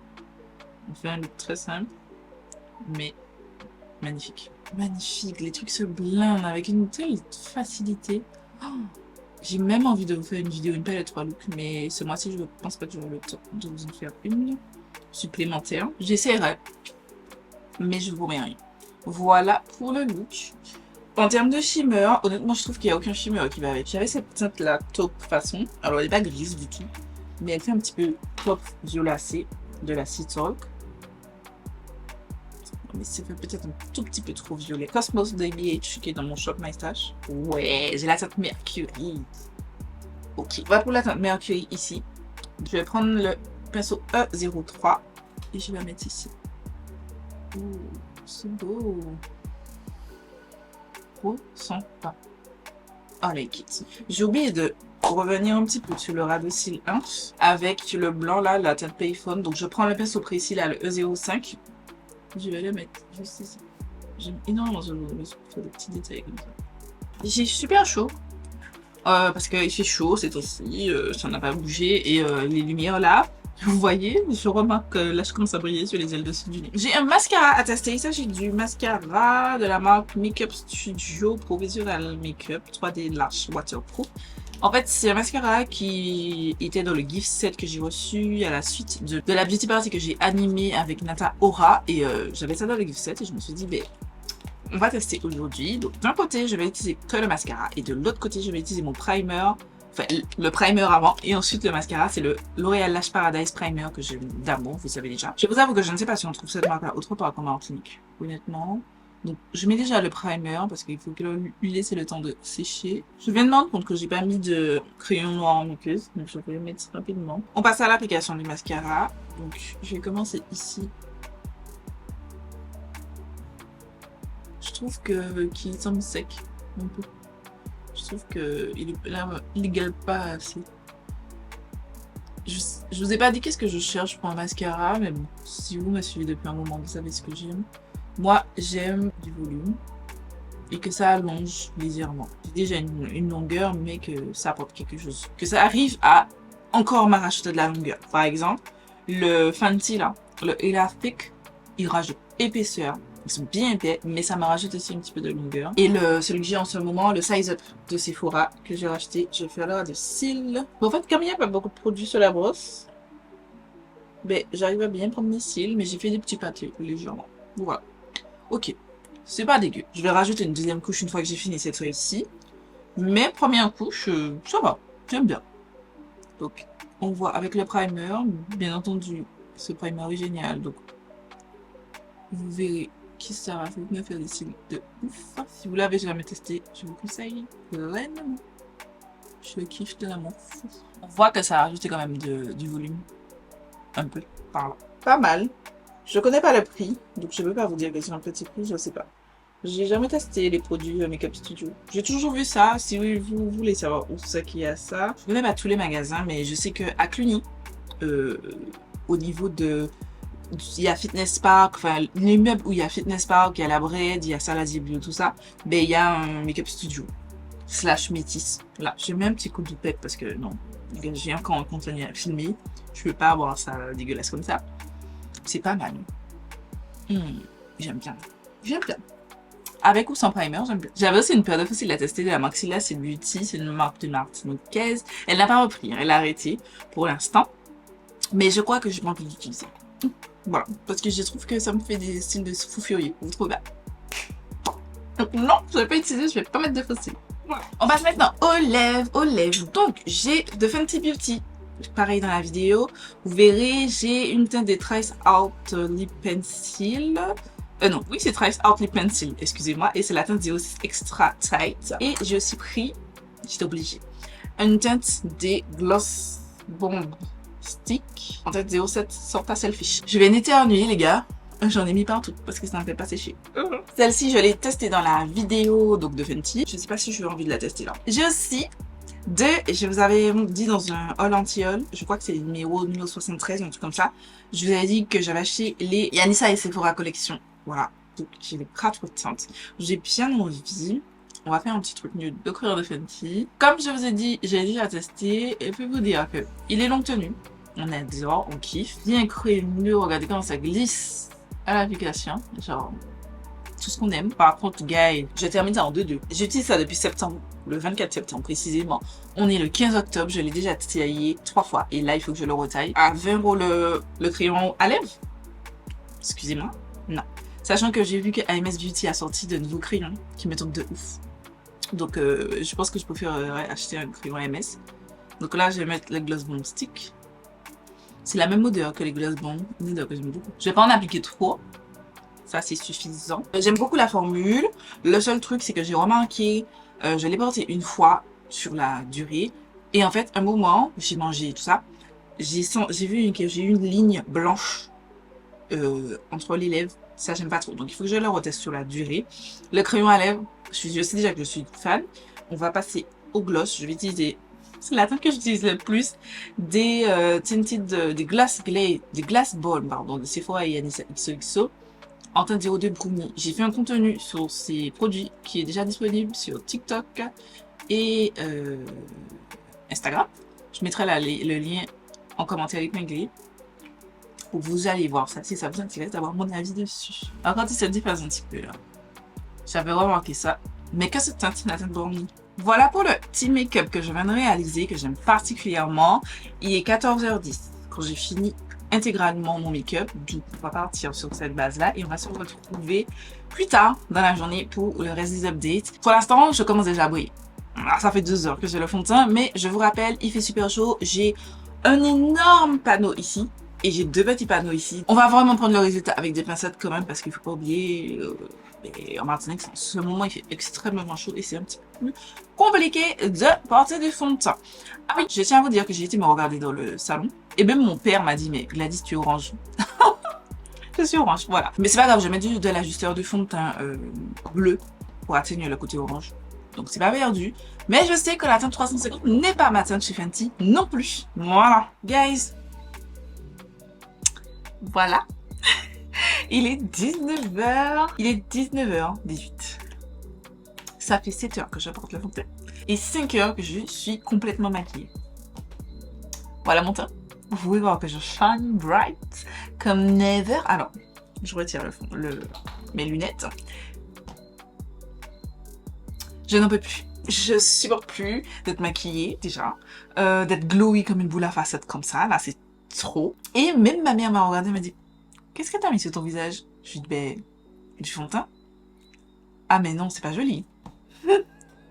On fait un look très simple. Mais magnifique. Magnifique. Les trucs se blindent avec une telle facilité. Oh, j'ai même envie de vous faire une vidéo, une palette 3 looks, mais ce mois-ci, je ne pense pas que j'aurai le temps de vous en faire une supplémentaire. J'essaierai, mais je vous promets rien. Voilà pour le look. En termes de shimmer, honnêtement, je trouve qu'il n'y a aucun shimmer qui va avec. J'avais cette teinte-là, taupe façon. Alors, elle n'est pas grise du tout, mais elle fait un petit peu taupe violacé de la Sea Talk. Mais ça fait peut-être un tout petit peu trop violet. Cosmos de BH qui est dans mon shop My Stash. Ouais, j'ai la teinte Mercury. Ok, on va pour la teinte Mercury ici. Je vais prendre le pinceau E03 et je vais la mettre ici. Ouh, c'est beau. Trop sympa. Oh, like it. J'ai oublié de revenir un petit peu sur le ras de cils 1 avec le blanc là, la teinte Payphone. Donc je prends le pinceau précis là, le E05. Je vais le mettre juste ici. J'aime énormément ce faire des petits détails comme ça. J'ai super chaud. Parce qu'il fait chaud, c'est aussi, ça n'a pas bougé. Et les lumières là, vous voyez, je remarque que là je commence à briller sur les ailes dessus du nez. J'ai un mascara à tester. Il s'agit du mascara de la marque Makeup Studio Professional Makeup 3D Lash Waterproof. En fait, c'est un mascara qui était dans le gift set que j'ai reçu à la suite de la beauty party que j'ai animée avec Nata Aura. Et j'avais ça dans le gift set et je me suis dit, ben, on va tester aujourd'hui. Donc, d'un côté, je vais utiliser que le mascara et de l'autre côté, je vais utiliser mon primer. Enfin, le primer avant et ensuite le mascara. C'est le L'Oréal Lash Paradise Primer que j'aime d'amour, vous savez déjà. Je vous avoue que je ne sais pas si on trouve cette marque-là autre part qu'en Martinique, honnêtement. Donc, je mets déjà le primer parce qu'il faut lui laisser le temps de sécher. Je viens de me rendre compte que j'ai pas mis de crayon noir en muqueuse, donc je vais le mettre rapidement. On passe à l'application du mascara. Donc, je vais commencer ici. Je trouve qu'il semble sec un peu. Je trouve qu'il ne gale pas assez. Je vous ai pas dit qu'est-ce que je cherche pour un mascara, mais bon, si vous me suivez depuis un moment, vous savez ce que j'aime. Moi, j'aime du volume et que ça allonge légèrement. J'ai déjà une longueur, mais que ça apporte quelque chose. Que ça arrive à encore m'arracher de la longueur. Par exemple, le Fenty là, le Elastic, il rajoute épaisseur. Ils sont bien épais, mais ça m'a rajouté aussi un petit peu de longueur. Et celui que j'ai en ce moment, le Size Up de Sephora, que j'ai racheté, je vais faire là de cils. En fait, comme il n'y a pas beaucoup de produits sur la brosse, ben, j'arrive à bien prendre mes cils, mais j'ai fait des petits pâtés légèrement. Voilà. Ok, c'est pas dégueu. Je vais rajouter une deuxième couche une fois que j'ai fini cette fois-ci. Mais première couche, ça va, j'aime bien. Donc, on voit avec le primer, bien entendu, ce primer est génial, donc vous verrez qui ça va me faire des cils de ouf. Si vous l'avez jamais testé, je vous conseille pleinement. Je kiffe de l'amour. On voit que ça a rajouté quand même du volume. Un peu par là. Pas mal. Je connais pas le prix, donc je peux pas vous dire que c'est un petit prix, je sais pas. J'ai jamais testé les produits Makeup Studio. J'ai toujours vu ça. Si vous voulez savoir où c'est qu'il y a ça, je connais pas tous les magasins, mais je sais que à Cluny, au niveau de il y a Fitness Park, enfin l'immeuble où il y a Fitness Park, il y a la Bred, il y a Salazar Bio, tout ça, ben il y a un Makeup Studio slash métis. Là, j'ai mis un petit coup de pète parce que non, j'ai encore un contenu à filmer, je peux pas avoir ça dégueulasse comme ça. C'est pas mal. J'aime bien. J'aime bien. Avec ou sans primer, j'aime bien. J'avais aussi une paire de fossiles à tester de la Maxilla, c'est Beauty, c'est une marque de martiniquaise. Elle n'a pas repris, elle a arrêté pour l'instant. Mais je crois que j'ai pas envie d'utiliser. Voilà, parce que je trouve que ça me fait des styles de fou furieux. Vous trouvez bien? Donc non, je vais pas utiliser, je vais pas mettre de fossiles. Voilà. On passe maintenant aux lèvres, Donc, j'ai de Fenty Beauty. Pareil dans la vidéo. Vous verrez, j'ai une teinte des Trace Out Lip Pencil. Non, oui, c'est Trace Out Lip Pencil, excusez-moi. Et c'est la teinte 06 Extra Tight. Et j'ai aussi pris, j'étais obligée, une teinte des Gloss Bomb Stick en teinte 07 Sorta Selfish. Je vais éternuer, les gars. J'en ai mis partout parce que ça ne fait pas sécher. Celle-ci, je l'ai testée dans la vidéo donc de Fenty. Je sais pas si j'ai envie de la tester là. J'ai aussi je vous avais dit dans un haul anti-haul, je crois que c'est le numéro 73, un truc comme ça. Je vous avais dit que j'avais acheté les Yanissa et Sephora collection. Voilà. Donc j'ai les 4 teintes. J'ai bien envie. On va faire un petit truc nude de couleur de Fenty. Comme je vous ai dit, j'ai déjà testé et je peux vous dire que il est longue tenue. On adore, on kiffe. Bien crémeux, regardez comment ça glisse à l'application. Genre, tout ce qu'on aime. Par contre, guys, je termine ça en 2-2. J'utilise ça depuis septembre, le 24 septembre précisément. On est le 15 octobre, je l'ai déjà taillé 3 fois. Et là, il faut que je le retaille. À 20 € le crayon à lèvres. Excusez-moi. Non. Sachant que j'ai vu que AMS Beauty a sorti de nouveaux crayons qui me tombent de ouf. Donc, je pense que je préférerais acheter un crayon AMS. Donc là, je vais mettre le Gloss Bomb Stick. C'est la même odeur que les Gloss Bomb, une odeur que j'aime beaucoup. Je vais pas en appliquer trop. Ça, c'est suffisant. J'aime beaucoup la formule. Le seul truc, c'est que j'ai remarqué, je l'ai porté une fois sur la durée. Et en fait, un moment, j'ai mangé tout ça. J'ai vu que j'ai une ligne blanche entre les lèvres. Ça, j'aime pas trop. Donc, il faut que je le reteste sur la durée. Le crayon à lèvres, je sais déjà que je suis fan. On va passer au gloss. Je vais utiliser, c'est la teinte que j'utilise le plus, des tinted, des glass balm, pardon, de Sephora et Yanissa XOXO. En teinte 02 Brownie. J'ai fait un contenu sur ces produits qui est déjà disponible sur TikTok et Instagram. Je mettrai le lien en commentaire épinglé. Vous allez voir ça si ça vous intéresse d'avoir mon avis dessus. Alors quand il se diffère un petit peu là, j'avais remarqué ça. Mais que cette teinte, la teinte Brownie. Voilà pour le petit make-up que je viens de réaliser, que j'aime particulièrement. Il est 14h10 quand j'ai fini intégralement mon make-up. Donc on va partir sur cette base-là et on va se retrouver plus tard dans la journée pour le reste des updates. Pour l'instant, je commence déjà à briller. Alors, ça fait 2 heures que j'ai le fond de teint, mais je vous rappelle, il fait super chaud. J'ai un énorme panneau ici et j'ai 2 petits panneaux ici. On va vraiment prendre le résultat avec des pincettes quand même parce qu'il faut pas oublier... en Martinique, en ce moment, il fait extrêmement chaud et c'est un petit peu plus compliqué de porter du fond de teint. Ah oui, je tiens à vous dire que j'ai été me regarder dans le salon et même mon père m'a dit, mais Gladys, tu es orange. Je suis orange, voilà. Mais c'est pas grave, je mets de l'ajusteur de fond de teint bleu pour atténuer le côté orange. Donc c'est pas perdu. Mais je sais que la teinte 350 n'est pas ma teinte chez Fenty non plus. Voilà. Guys. Voilà. Il est 19h. Il est 19h18. Ça fait 7 heures que je porte le fond de teint. Et 5 heures que je suis complètement maquillée. Voilà mon teint. Vous pouvez voir que je shine bright comme never. Alors, je retire mes lunettes. Je n'en peux plus. Je supporte plus d'être maquillée déjà. D'être glowy comme une boule à facettes comme ça. Là, c'est trop. Et même ma mère m'a regardé et m'a dit, qu'est-ce que t'as mis sur ton visage? Je lui ai dit, ben, du fond de teint. Ah mais non, c'est pas joli.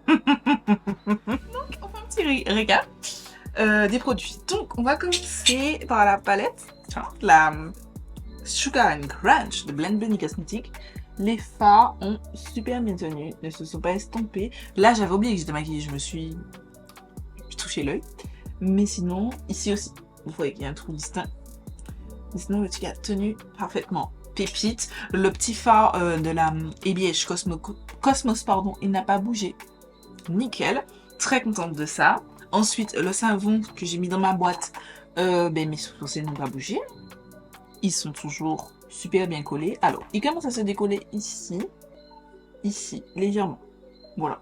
Donc, on fait un petit récap. des produits. Donc, on va commencer par la palette. Tiens, la Sugar and Crunch de Blend Bunny Cosmetics. Les fards ont super bien tenu, ne se sont pas estompés. Là, j'avais oublié que j'étais maquillée, je me suis touché l'œil. Mais sinon, ici aussi, vous voyez qu'il y a un trou distinct. Mais sinon, le truc a tenu parfaitement. Pépite. Le petit fard de la ABH Cosmos, pardon, il n'a pas bougé. Nickel. Très contente de ça. Ensuite, le savon que j'ai mis dans ma boîte, mes sourcils n'ont pas bougé. Ils sont toujours super bien collés. Alors, ils commencent à se décoller ici, légèrement. Voilà.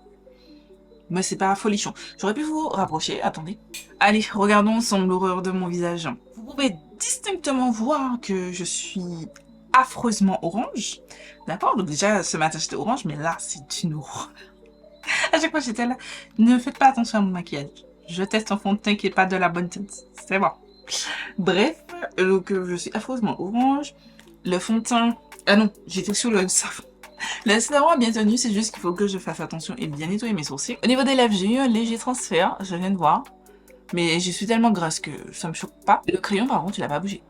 Mais c'est pas folichon. J'aurais pu vous rapprocher. Attendez. Allez, regardons ensemble l'horreur de mon visage. Vous pouvez distinctement voir que je suis affreusement orange. D'accord? Donc déjà, ce matin, j'étais orange, mais là, c'est une horreur. À chaque fois, j'étais là. Ne faites pas attention à mon maquillage. Je teste en fond de teint qui est pas de la bonne teinte. C'est bon. Bref, donc je suis affreusement orange. Le fond de teint... Ah non, j'étais sur le savon. Le savon a bien tenu, c'est juste qu'il faut que je fasse attention et bien nettoyer mes sourcils. Au niveau des lèvres, j'ai eu un léger transfert, je viens de voir. Mais je suis tellement grasse que ça me choque pas. Le crayon, par contre, il a pas bougé.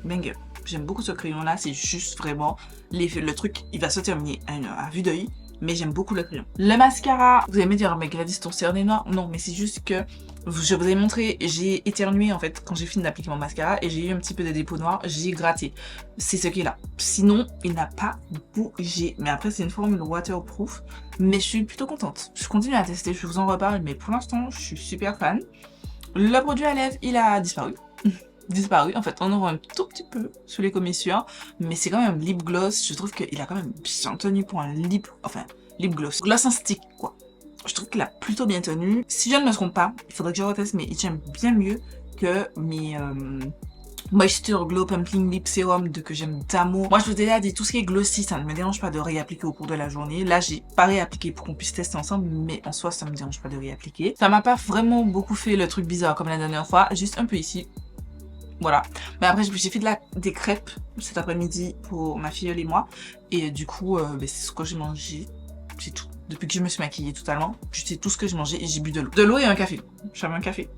Banger. J'aime beaucoup ce crayon-là, c'est juste vraiment... Le truc, il va se terminer à vue d'œil. Mais j'aime beaucoup le crayon. Le mascara, vous allez me dire, mais Gladys, ton cerné noir? Non, mais c'est juste que je vous ai montré, j'ai éternué en fait quand j'ai fini d'appliquer mon mascara et j'ai eu un petit peu de dépôt noir, j'ai gratté. C'est ce qui est là. Sinon, il n'a pas bougé. Mais après, c'est une formule waterproof. Mais je suis plutôt contente. Je continue à tester, je vous en reparle, mais pour l'instant, je suis super fan. Le produit à lèvres, il a disparu. Disparu. En fait, on en voit un tout petit peu sur les commissures, mais c'est quand même un lip gloss. Je trouve qu'il a quand même bien tenu pour un lip gloss. Gloss en stick, quoi. Je trouve qu'il a plutôt bien tenu. Si je ne me trompe pas, il faudrait que je reteste, mais il tient bien mieux que mes Moisture Glow Pumping Lip Serum que j'aime d'amour. Moi, je vous ai déjà dit, tout ce qui est glossy, ça ne me dérange pas de réappliquer au cours de la journée. Là, j'ai pas réappliqué pour qu'on puisse tester ensemble, mais en soi, ça me dérange pas de réappliquer. Ça m'a pas vraiment beaucoup fait le truc bizarre comme la dernière fois, juste un peu ici. Voilà. Mais après, j'ai fait des crêpes cet après-midi pour ma filleule et moi. Et du coup, c'est ce que j'ai mangé. C'est tout. Depuis que je me suis maquillée totalement, c'est tout ce que j'ai mangé et j'ai bu de l'eau. De l'eau et un café. J'avais un café.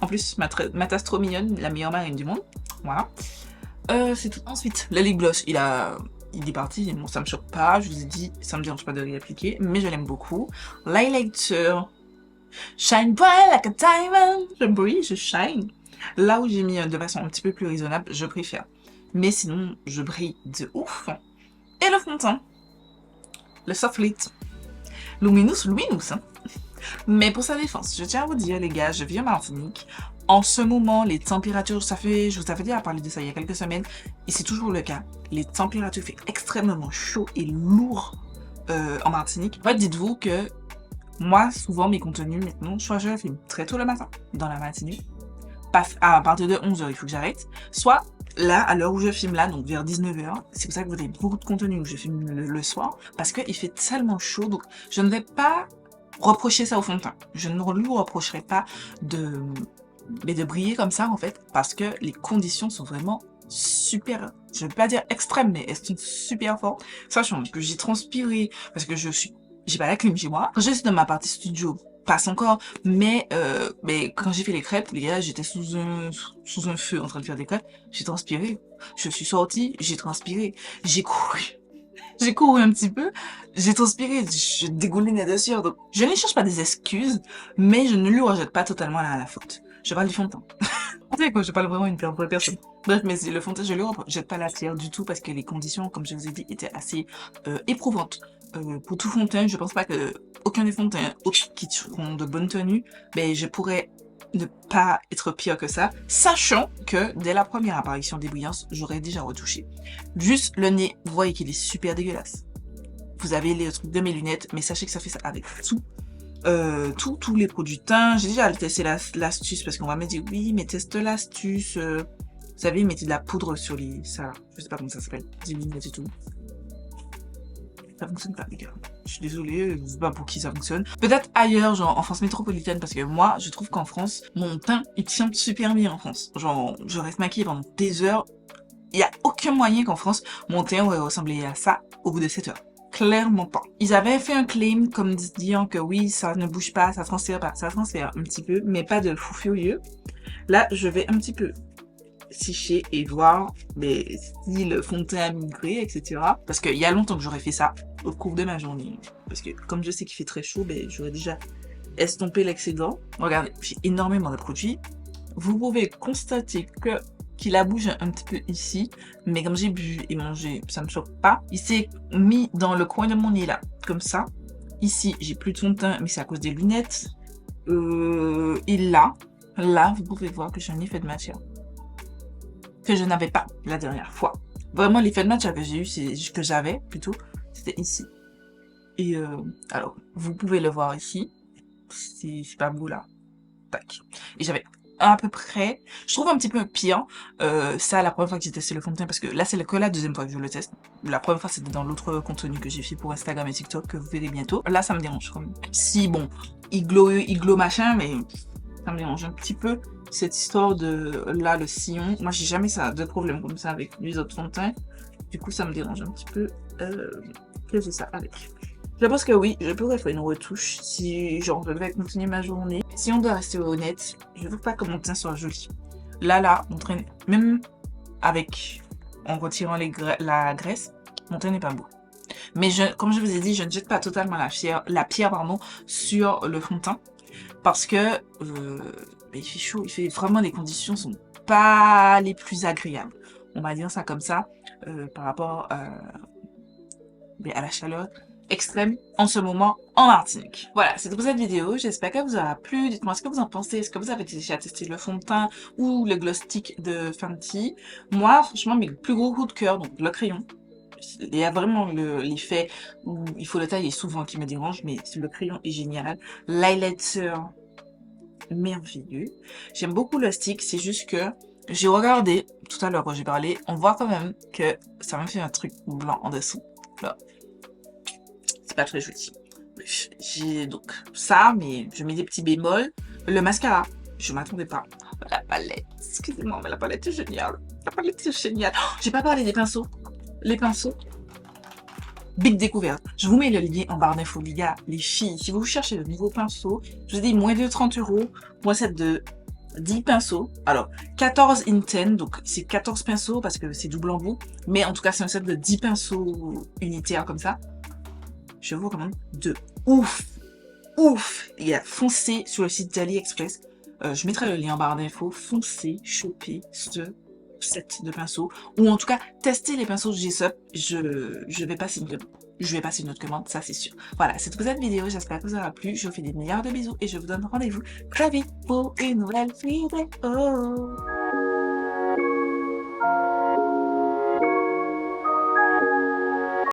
En plus, ma tasse trop mignonne, la meilleure marine du monde. Voilà. C'est tout. Ensuite, le lip gloss, il est parti. Bon, ça me choque pas. Je vous ai dit, ça me dérange pas de réappliquer. Mais je l'aime beaucoup. L'highlighter. Shine bright like a diamond. Je brille, je shine. Là où j'ai mis de façon un petit peu plus raisonnable, je préfère. Mais sinon, je brille de ouf. Et le fond de teint. Le Softlit. Luminous, hein. Mais pour sa défense, je tiens à vous dire, les gars, je vis en Martinique. En ce moment, les températures, je vous avais déjà parlé de ça il y a quelques semaines, et c'est toujours le cas. Les températures fait extrêmement chaud et lourd en Martinique. En fait, dites-vous que moi, souvent, mes contenus, maintenant, soit je les filme très tôt le matin, dans la matinée, à partir de 11h, il faut que j'arrête. Soit là, à l'heure où je filme là, donc vers 19h, c'est pour ça que vous avez beaucoup de contenu où je filme le soir, parce qu'il fait tellement chaud, donc je ne vais pas reprocher ça au fond de teint. Je ne lui reprocherai pas de briller comme ça, en fait, parce que les conditions sont vraiment super, je ne vais pas dire extrêmes, mais elles sont super fortes. Sachant que j'ai transpiré, parce que j'ai pas la clim chez moi. Quand je suis dans ma partie studio, passe encore, mais quand j'ai fait les crêpes, les gars, j'étais sous un feu en train de faire des crêpes, j'ai transpiré. Je suis sortie, j'ai transpiré, j'ai couru. J'ai couru un petit peu, j'ai transpiré, je dégoulinais de sueur. Donc, je ne cherche pas des excuses, mais je ne lui rejette pas totalement la faute. Je parle du fond de teint. Vous savez quoi, je parle vraiment une vraie personne. Bref, mais le fond de teint, je lui rejette pas la pierre du tout parce que les conditions, comme je vous ai dit, étaient assez éprouvantes. Pour tout fond de teint, je pense pas que aucun des fonds de teint qui seront de bonne tenue, je pourrais ne pas être pire que ça, sachant que dès la première apparition des brillances, j'aurais déjà retouché. Juste le nez, vous voyez qu'il est super dégueulasse. Vous avez les trucs de mes lunettes, mais sachez que ça fait ça avec tout. Tous les produits teint. J'ai déjà testé l'astuce parce qu'on va me dire oui, mais teste l'astuce. Vous savez, mettez de la poudre sur ça. Je sais pas comment ça s'appelle. Des lunettes et tout. Ça fonctionne pas, les gars. Je suis désolée, je sais pas pour qui ça fonctionne. Peut-être ailleurs, genre en France métropolitaine, parce que moi, je trouve qu'en France, mon teint, il tient super bien en France. Genre, je reste maquillée pendant des heures. Il y a aucun moyen qu'en France, mon teint aurait ressemblé à ça au bout de 7 heures. clairement pas. Ils avaient fait un claim comme disant que oui, ça ne bouge pas, ça transfère un petit peu, mais pas de fou furieux. Là, je vais un petit peu sécher et voir si le fond de teint a migré, etc. Parce qu'il y a longtemps que j'aurais fait ça au cours de ma journée. Parce que comme je sais qu'il fait très chaud, j'aurais déjà estompé l'excédent. Regardez, j'ai énormément de produits. Vous pouvez constater que qu'il a bougé un petit peu ici, mais comme j'ai bu et mangé, ça me choque pas. Il s'est mis dans le coin de mon nez là, comme ça. Ici, j'ai plus de fond de teint, mais c'est à cause des lunettes. Et là, vous pouvez voir que j'ai un effet de matière que je n'avais pas la dernière fois. Vraiment, l'effet de matière que j'ai eu, que j'avais plutôt, c'était ici. Et alors, vous pouvez le voir ici. C'est pas beau là. Tac. Et j'avais à peu près, je trouve un petit peu pire, ça la première fois que j'ai testé le fond de teint, parce que là c'est que la deuxième fois que je le teste. La première fois c'était dans l'autre contenu que j'ai fait pour Instagram et TikTok que vous verrez bientôt. Là ça me dérange quand même. Si bon, il glow machin, mais ça me dérange un petit peu. Cette histoire de là le sillon, moi j'ai jamais ça de problème comme ça avec les autres fonds de teint. Du coup ça me dérange un petit peu que j'ai ça avec. Je pense que oui, je pourrais faire une retouche si genre je devais continuer ma journée. Si on doit rester honnête, je veux pas que mon teint soit joli. Là, mon teint, même avec, en retirant la graisse, mon teint n'est pas beau. Mais comme je vous ai dit, je ne jette pas totalement la pierre sur le fond de teint. Parce que il fait chaud, les conditions sont pas les plus agréables. On va dire ça comme ça, par rapport à la chaleur extrême en ce moment en Martinique. Voilà, c'est tout pour cette vidéo. J'espère qu'elle vous aura plu. Dites-moi ce que vous en pensez. Est-ce que vous avez déjà testé le fond de teint ou le gloss stick de Fenty? Moi, franchement, mes plus gros coups de cœur, donc le crayon. Il y a vraiment l'effet où il faut le tailler souvent qui me dérange, mais le crayon est génial. L'highlighter, merveilleux. J'aime beaucoup le stick, c'est juste que j'ai regardé tout à l'heure quand j'ai parlé, on voit quand même que ça me fait un truc blanc en dessous. Là. C'est pas très joli. J'ai donc ça, mais je mets des petits bémols. Le mascara, je m'attendais pas. La palette, excusez-moi, mais la palette est géniale. La palette est géniale. Oh, j'ai pas parlé des pinceaux. Les pinceaux, big découverte. Je vous mets le lien en barre d'infos, les gars, les filles. Si vous cherchez de nouveaux pinceaux, je vous dis moins de 30 €. Moi, c'est de 10 pinceaux. Alors, 14 in 10, donc c'est 14 pinceaux parce que c'est double embout. Mais en tout cas, c'est un set de 10 pinceaux unitaires comme ça. Je vous recommande de ouf, les gars, foncez sur le site d'AliExpress. Je mettrai le lien en barre d'infos. Foncez, choper ce set de pinceaux. Ou en tout cas, testez les pinceaux de G-Sup. Je vais passer une autre commande, ça c'est sûr. Voilà, c'est tout pour cette vidéo. J'espère que vous aura plu. Je vous fais des milliards de bisous et je vous donne rendez-vous très vite pour une nouvelle vidéo.